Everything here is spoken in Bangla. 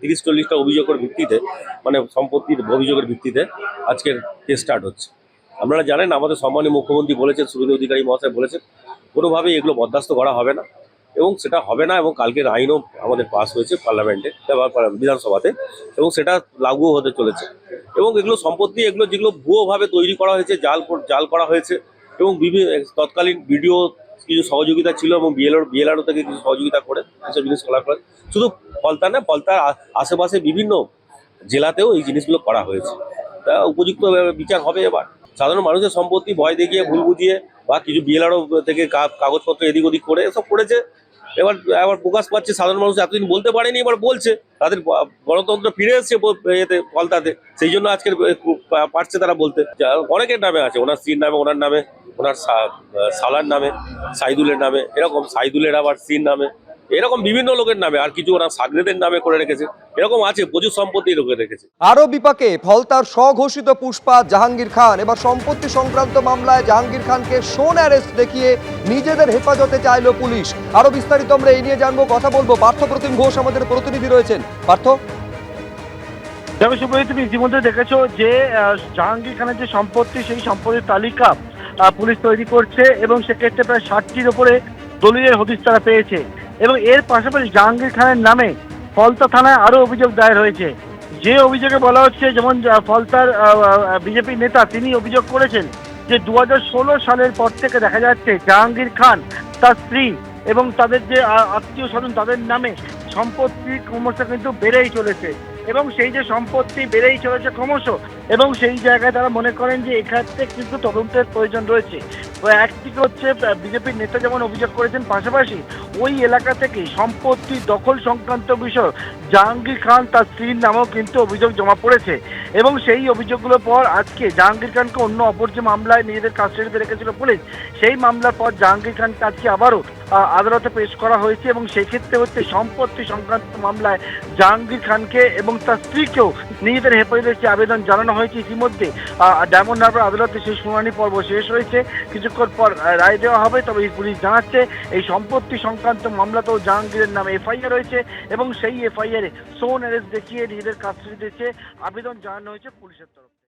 30-40টা অভিযোগের ভিত্তিতে, মানে সম্পত্তির অভিযোগের ভিত্তিতে আজকের কেস স্টার্ট হচ্ছে। আপনারা জানেন আমাদের সম্মানীয় মুখ্যমন্ত্রী বলেছেন, শুভেন্দু অধিকারী মহাশয় বলেছেন, কোনোভাবেই এগুলো বরদাস্ত করা হবে না এবং সেটা হবে না। এবং কালকের আইনও আমাদের পাস হয়েছে পার্লামেন্টে, বিধানসভাতে, এবং সেটা লাগুও হতে চলেছে। এবং এগুলো সম্পত্তি, এগুলো যেগুলো ভুয়োভাবে তৈরি করা হয়েছে, জাল করা হয়েছে, এবং তৎকালীন ভিডিও কিছু সহযোগিতা ছিল এবং বিএলআরও থেকে কিছু সহযোগিতা করে এসব জিনিস করা করে। শুধু ফলতা না, ফলতার আশেপাশে বিভিন্ন জেলাতেও এই জিনিসগুলো করা হয়েছে। তা উপযুক্ত বিচার হবে। এবার সাধারণ মানুষের সম্পত্তি ভয় দেখিয়ে, ভুল বুঝিয়ে, বা কিছু বিএলআরও থেকে কাগজপত্র এদিক ওদিক করে এসব করেছে। এবার প্রকাশ পাচ্ছে, সাধারণ মানুষ এতদিন বলতে পারেনি, এবার বলছে। তাদের গণতন্ত্র ফিরে এসছে এতে, ফলতাতে। সেই জন্য আজকের পারছে তারা বলতে। অনেকের নামে আছে, ওনার স্ত্রীর নামে, ওনার নামে, ওনার সালার নামে, সাইদুলের নামে, এরকম সাইদুলের আবার স্ত্রীর নামে, এরকম বিভিন্ন লোকের নামে, আর কিছু ওরা সাগরেদের নামে করে রেখেছে। এরকম আছে, প্রচুর সম্পত্তি লোকে রেখেছে। আরো বিপাকে ফলতার স্বঘোষিত পুষ্পা জাহাঙ্গীর খান। এবার সম্পত্তি সংক্রান্ত মামলায় জাহাঙ্গীর খানকে শোন অ্যারেস্ট দেখিয়ে নিজেদের হেফাজতে চাইল পুলিশ। আরো বিস্তারিত আমরা এই নিয়ে জানবো, কথা বলবো। পার্থ প্রতিম ঘোষ আমাদের প্রতিনিধি রয়েছেন। পার্থ, তুমি ইতিমধ্যে দেখেছো যে জাহাঙ্গীর খানের যে সম্পত্তি, সেই সম্পত্তির তালিকা পুলিশ তৈরি করছে এবং সেক্ষেত্রে প্রায় 60টির উপরে দলিলের হদিশ তারা পেয়েছে। এবং এর পাশাপাশি জাহাঙ্গীর খানের নামে ফলতা থানায় আরো অভিযোগ দায়ের হয়েছে। যে অভিযোগে বলা হচ্ছে, যেমন ফলতার বিজেপি নেতা তিনি অভিযোগ করেছেন যে 2016 সালের পর থেকে দেখা যাচ্ছে জাহাঙ্গীর খান, তার স্ত্রী এবং তাদের যে আত্মীয় স্বজন, তাদের নামে সম্পত্তি ক্রমশ কিন্তু বেড়েই চলেছে। এবং সেই যে সম্পত্তি বেড়েই চলেছে ক্রমশ, এবং সেই জায়গায় তারা মনে করেন যে এক্ষেত্রে কিন্তু তদন্তের প্রয়োজন রয়েছে। একদিকে হচ্ছে বিজেপির নেতা যেমন অভিযোগ করেছেন, পাশাপাশি ওই এলাকা থেকে সম্পত্তি দখল সংক্রান্ত বিষয় জাহাঙ্গীর খান তার স্ত্রীর নামেও কিন্তু অভিযোগ জমা পড়েছে। এবং সেই অভিযোগগুলোর পর আজকে জাহাঙ্গীর খানকে অন্য অপর যে মামলায় নিজেদের কাস্টাডিতে রেখেছিল পুলিশ, সেই মামলার পর জাহাঙ্গীর খানকে আজকে আবারও আদালতে পেশ করা হয়েছে। এবং সেক্ষেত্রে হচ্ছে সম্পত্তি সংক্রান্ত মামলায় জাহাঙ্গীর খানকে এবং তার স্ত্রীকেও নিজেদের হেফাজতে আবেদন জানানো হয়েছে। ইতিমধ্যে ডায়মন্ড হারবার আদালতে সেই শুনানি পর্ব শেষ হয়েছে, কিছুক্ষণ পর রায় দেওয়া হবে। তবে পুলিশ জানাচ্ছে এই সম্পত্তি সংক্রান্ত মামলাতেও জাহাঙ্গীরের নামে এফআইআর রয়েছে এবং সেই এফআইআরে শোন অ্যারেস্ট দেখিয়ে নিজেদের কাস্টাডিতে আবেদন জানানো হয়েছে পুলিশের তরফ থেকে।